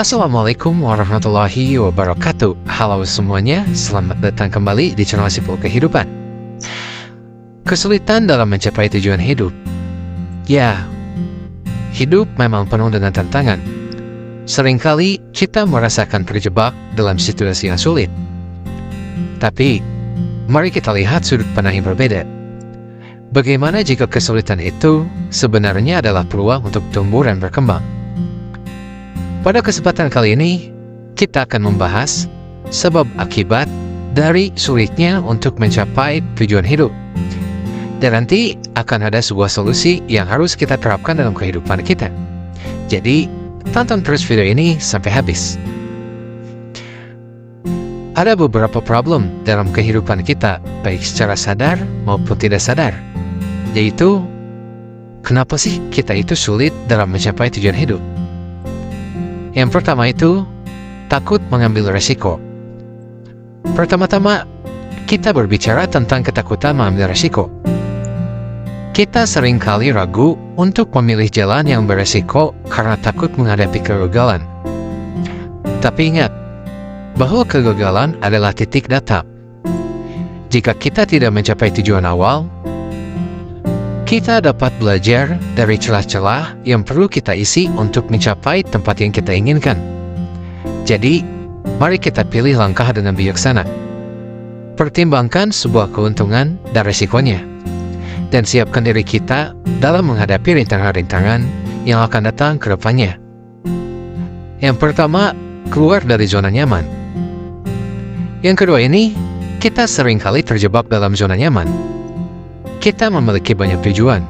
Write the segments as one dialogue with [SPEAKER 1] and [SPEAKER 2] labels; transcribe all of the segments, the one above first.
[SPEAKER 1] Assalamualaikum warahmatullahi wabarakatuh. Halo semuanya, selamat datang kembali di channel Sipul Kehidupan. Kesulitan dalam mencapai tujuan hidup. Ya, hidup memang penuh dengan tantangan. Seringkali kita merasakan terjebak dalam situasi yang sulit. Tapi, mari kita lihat sudut pandang yang berbeda. Bagaimana jika kesulitan itu sebenarnya adalah peluang untuk tumbuh dan berkembang? Pada kesempatan kali ini, kita akan membahas sebab akibat dari sulitnya untuk mencapai tujuan hidup. Dan nanti akan ada sebuah solusi yang harus kita terapkan dalam kehidupan kita. Jadi, tonton terus video ini sampai habis. Ada beberapa problem dalam kehidupan kita, baik secara sadar maupun tidak sadar. Yaitu, kenapa sih kita itu sulit dalam mencapai tujuan hidup? Yang pertama itu, takut mengambil resiko. Pertama-tama, kita berbicara tentang ketakutan mengambil resiko. Kita seringkali ragu untuk memilih jalan yang beresiko karena takut menghadapi kegagalan. Tapi ingat, bahwa kegagalan adalah titik datang. Jika kita tidak mencapai tujuan awal, kita dapat belajar dari celah-celah yang perlu kita isi untuk mencapai tempat yang kita inginkan. Jadi, mari kita pilih langkah dengan bijaksana. Pertimbangkan sebuah keuntungan dan resikonya. Dan siapkan diri kita dalam menghadapi rintangan-rintangan yang akan datang ke depannya. Yang pertama, keluar dari zona nyaman. Yang kedua ini, kita seringkali terjebak dalam zona nyaman. Kita memiliki banyak tujuan,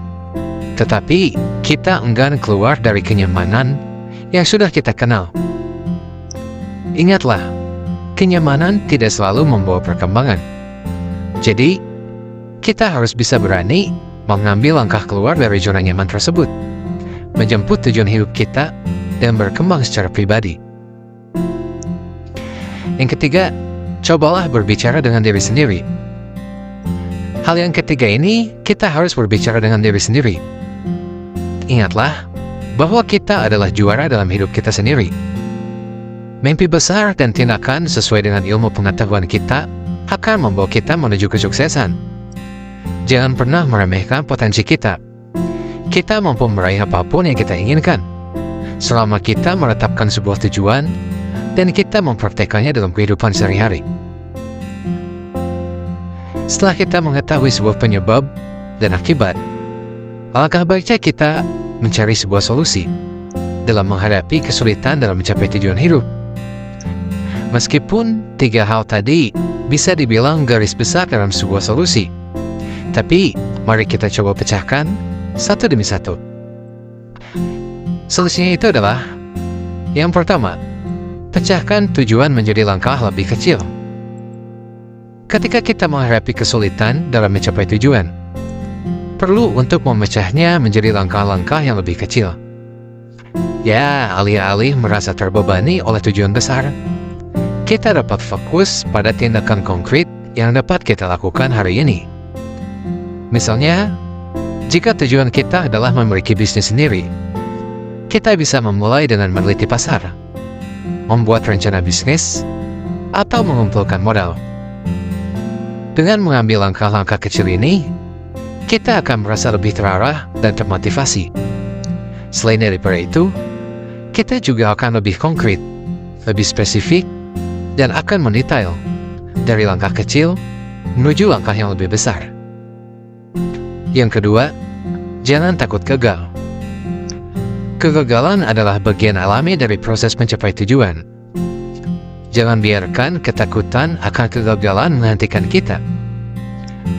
[SPEAKER 1] tetapi kita enggan keluar dari kenyamanan yang sudah kita kenal. Ingatlah, kenyamanan tidak selalu membawa perkembangan. Jadi, kita harus bisa berani mengambil langkah keluar dari zona nyaman tersebut, menjemput tujuan hidup kita, dan berkembang secara pribadi. Yang ketiga, cobalah berbicara dengan diri sendiri. Hal yang ketiga ini, kita harus berbicara dengan diri sendiri. Ingatlah, bahwa kita adalah juara dalam hidup kita sendiri. Mimpi besar dan tindakan sesuai dengan ilmu pengetahuan kita akan membawa kita menuju kesuksesan. Jangan pernah meremehkan potensi kita. Kita mampu meraih apapun yang kita inginkan, selama kita menetapkan sebuah tujuan dan kita mempraktekannya dalam kehidupan sehari-hari. Setelah kita mengetahui sebuah penyebab dan akibat, alangkah baiknya kita mencari sebuah solusi dalam menghadapi kesulitan dalam mencapai tujuan hidup. Meskipun tiga hal tadi bisa dibilang garis besar dalam sebuah solusi, tapi mari kita coba pecahkan satu demi satu. Solusinya itu adalah, yang pertama, pecahkan tujuan menjadi langkah lebih kecil. Ketika kita menghadapi kesulitan dalam mencapai tujuan, perlu untuk memecahnya menjadi langkah-langkah yang lebih kecil. Ya, alih-alih merasa terbebani oleh tujuan besar, kita dapat fokus pada tindakan konkret yang dapat kita lakukan hari ini. Misalnya, jika tujuan kita adalah memiliki bisnis sendiri, kita bisa memulai dengan meneliti pasar, membuat rencana bisnis, atau mengumpulkan modal. Dengan mengambil langkah-langkah kecil ini, kita akan merasa lebih terarah dan termotivasi. Selain daripada itu, kita juga akan lebih konkret, lebih spesifik, dan akan mendetail dari langkah kecil menuju langkah yang lebih besar. Yang kedua, jangan takut gagal. Kegagalan adalah bagian alami dari proses mencapai tujuan. Jangan biarkan ketakutan akan kegagalan menghentikan kita.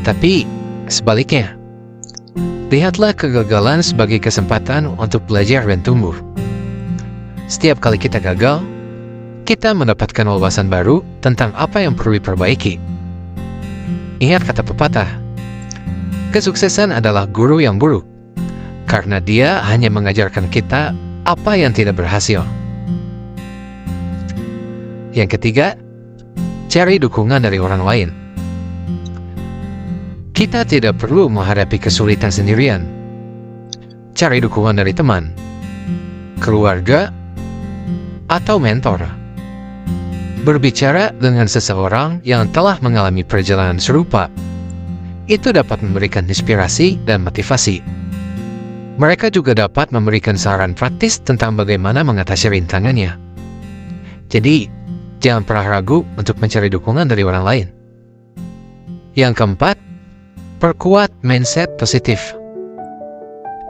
[SPEAKER 1] Tapi, sebaliknya, lihatlah kegagalan sebagai kesempatan untuk belajar dan tumbuh. Setiap kali kita gagal, kita mendapatkan wawasan baru tentang apa yang perlu diperbaiki. Ingat kata pepatah, kesuksesan adalah guru yang buruk, karena dia hanya mengajarkan kita apa yang tidak berhasil. Yang ketiga, cari dukungan dari orang lain. Kita tidak perlu menghadapi kesulitan sendirian. Cari dukungan dari teman, keluarga, atau mentor. Berbicara dengan seseorang yang telah mengalami perjalanan serupa, itu dapat memberikan inspirasi dan motivasi. Mereka juga dapat memberikan saran praktis tentang bagaimana mengatasi rintangannya. Jadi, jangan pernah ragu untuk mencari dukungan dari orang lain. Yang keempat, perkuat mindset positif.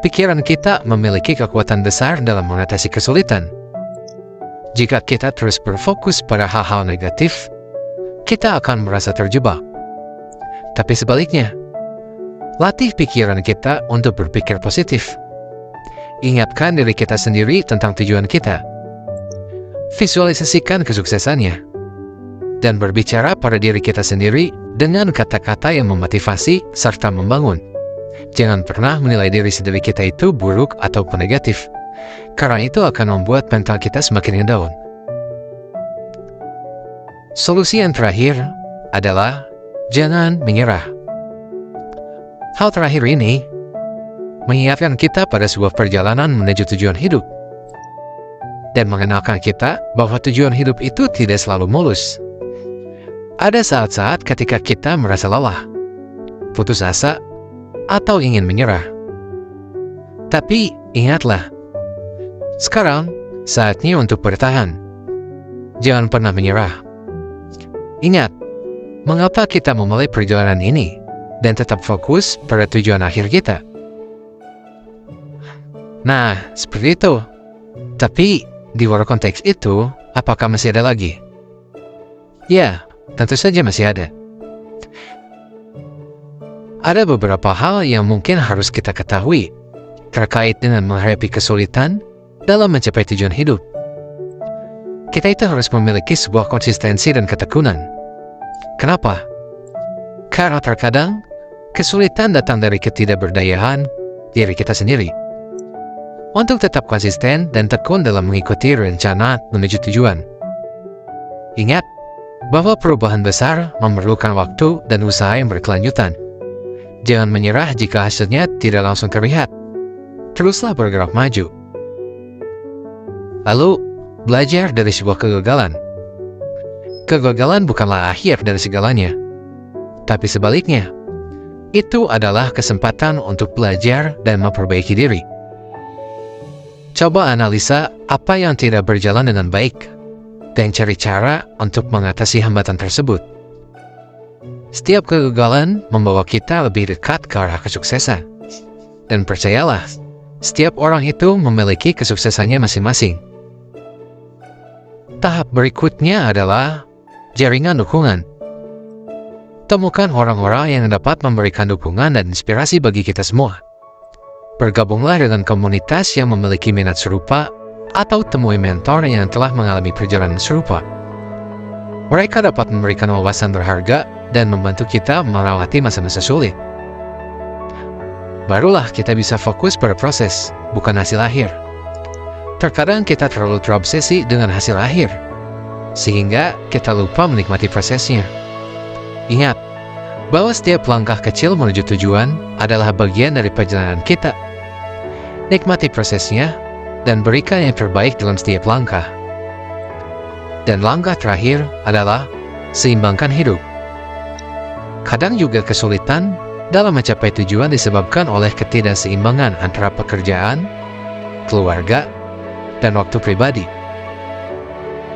[SPEAKER 1] Pikiran kita memiliki kekuatan besar dalam mengatasi kesulitan. Jika kita terus berfokus pada hal-hal negatif, kita akan merasa terjebak. Tapi sebaliknya, latih pikiran kita untuk berpikir positif. Ingatkan diri kita sendiri tentang tujuan kita. Visualisasikan kesuksesannya. Dan berbicara pada diri kita sendiri dengan kata-kata yang memotivasi serta membangun. Jangan pernah menilai diri sendiri kita itu buruk ataupun negatif, karena itu akan membuat mental kita semakin down. Solusi yang terakhir adalah jangan menyerah. Hal terakhir ini mengingatkan kita pada sebuah perjalanan menuju tujuan hidup dan mengenalkan kita bahwa tujuan hidup itu tidak selalu mulus. Ada saat-saat ketika kita merasa lelah, putus asa, atau ingin menyerah. Tapi ingatlah, sekarang saatnya untuk bertahan. Jangan pernah menyerah. Ingat, mengapa kita memulai perjalanan ini dan tetap fokus pada tujuan akhir kita. Nah, seperti itu. Tapi, di luar konteks itu, apakah masih ada lagi? Ya, tentu saja masih ada. Ada beberapa hal yang mungkin harus kita ketahui terkait dengan menghadapi kesulitan dalam mencapai tujuan hidup. Kita itu harus memiliki sebuah konsistensi dan ketekunan. Kenapa? Karena terkadang kesulitan datang dari ketidakberdayaan diri kita sendiri. Untuk tetap konsisten dan tekun dalam mengikuti rencana menuju tujuan. Ingat bahwa perubahan besar memerlukan waktu dan usaha yang berkelanjutan. Jangan menyerah jika hasilnya tidak langsung terlihat. Teruslah bergerak maju. Lalu, belajar dari sebuah kegagalan. Kegagalan bukanlah akhir dari segalanya. Tapi sebaliknya, itu adalah kesempatan untuk belajar dan memperbaiki diri. Coba analisa apa yang tidak berjalan dengan baik, dan cari cara untuk mengatasi hambatan tersebut. Setiap kegagalan membawa kita lebih dekat ke arah kesuksesan. Dan percayalah, setiap orang itu memiliki kesuksesannya masing-masing. Tahap berikutnya adalah jaringan dukungan. Temukan orang-orang yang dapat memberikan dukungan dan inspirasi bagi kita semua. Bergabunglah dengan komunitas yang memiliki minat serupa atau temui mentor yang telah mengalami perjalanan serupa. Mereka dapat memberikan wawasan berharga dan membantu kita melewati masa-masa sulit. Barulah kita bisa fokus pada proses, bukan hasil akhir. Terkadang kita terlalu terobsesi dengan hasil akhir, sehingga kita lupa menikmati prosesnya. Ingat, bahwa setiap langkah kecil menuju tujuan adalah bagian dari perjalanan kita. Nikmati prosesnya, dan berikan yang terbaik dalam setiap langkah. Dan langkah terakhir adalah seimbangkan hidup. Kadang juga kesulitan dalam mencapai tujuan disebabkan oleh ketidakseimbangan antara pekerjaan, keluarga, dan waktu pribadi.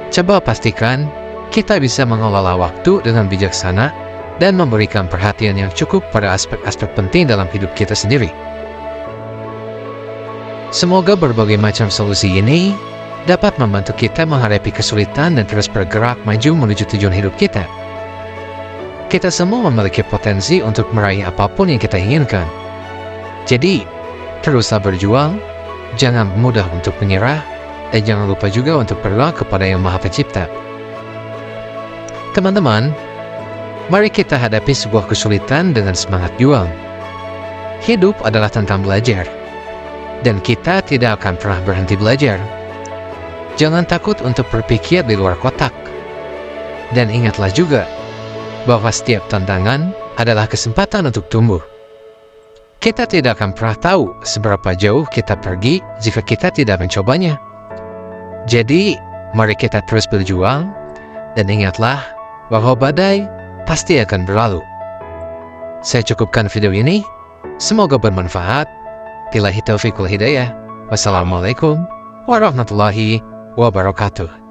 [SPEAKER 1] Coba pastikan kita bisa mengelola waktu dengan bijaksana dan memberikan perhatian yang cukup pada aspek-aspek penting dalam hidup kita sendiri. Semoga berbagai macam solusi ini dapat membantu kita menghadapi kesulitan dan terus bergerak maju menuju tujuan hidup kita. Kita semua memiliki potensi untuk meraih apapun yang kita inginkan. Jadi, teruslah berjuang, jangan mudah untuk menyerah, dan jangan lupa juga untuk berdoa kepada Yang Maha Pencipta. Teman-teman, mari kita hadapi sebuah kesulitan dengan semangat juang. Hidup adalah tentang belajar, dan kita tidak akan pernah berhenti belajar. Jangan takut untuk berpikir di luar kotak. Dan ingatlah juga bahwa setiap tantangan adalah kesempatan untuk tumbuh. Kita tidak akan pernah tahu seberapa jauh kita pergi jika kita tidak mencobanya. Jadi, Mari kita terus berjuang, dan ingatlah bahwa badai pasti akan berlalu. Saya cukupkan video ini. Semoga bermanfaat. Billahi taufiq wal hidayah. Wassalamualaikum warahmatullahi wabarakatuh.